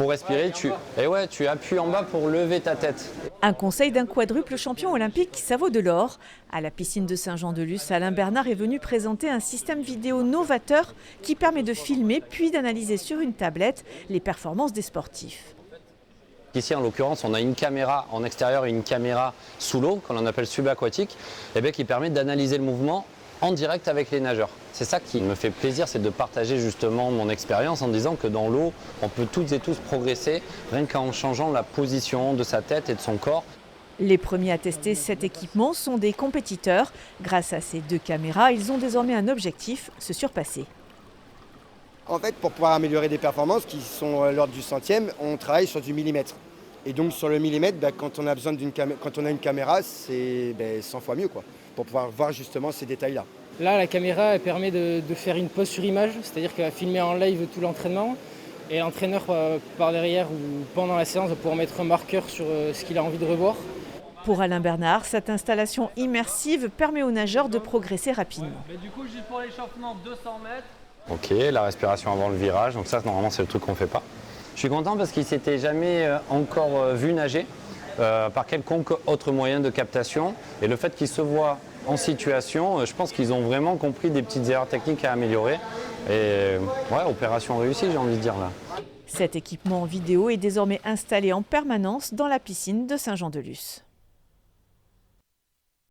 pour respirer, tu appuies en bas pour lever ta tête. Un conseil d'un quadruple champion olympique, ça vaut de l'or. À la piscine de Saint-Jean-de-Luz, Alain Bernard est venu présenter un système vidéo novateur qui permet de filmer puis d'analyser sur une tablette les performances des sportifs. Ici, en l'occurrence, on a une caméra en extérieur et une caméra sous l'eau, qu'on appelle subaquatique, qui permet d'analyser le mouvement en direct avec les nageurs. C'est ça qui me fait plaisir, c'est de partager justement mon expérience en disant que dans l'eau, on peut toutes et tous progresser, rien qu'en changeant la position de sa tête et de son corps. Les premiers à tester cet équipement sont des compétiteurs. Grâce à ces 2 caméras, ils ont désormais un objectif, se surpasser. En fait, pour pouvoir améliorer des performances qui sont l'ordre du centième, on travaille sur du millimètre. Et donc sur le millimètre, quand on a besoin quand on a une caméra, c'est 100 fois mieux pour pouvoir voir justement ces détails-là. Là, la caméra elle permet de faire une pause sur image, c'est-à-dire qu'elle va filmer en live tout l'entraînement. Et l'entraîneur, par derrière ou pendant la séance, va pouvoir mettre un marqueur sur ce qu'il a envie de revoir. Pour Alain Bernard, cette installation immersive permet aux nageurs de progresser rapidement. Du coup, juste pour l'échauffement, 200 mètres. Ok, la respiration avant le virage, donc ça normalement c'est le truc qu'on ne fait pas. Je suis content parce qu'il ne s'était jamais encore vu nager par quelconque autre moyen de captation. Et le fait qu'il se voit en situation, je pense qu'ils ont vraiment compris des petites erreurs techniques à améliorer. Et ouais, opération réussie, j'ai envie de dire là. Cet équipement vidéo est désormais installé en permanence dans la piscine de Saint-Jean-de-Luz.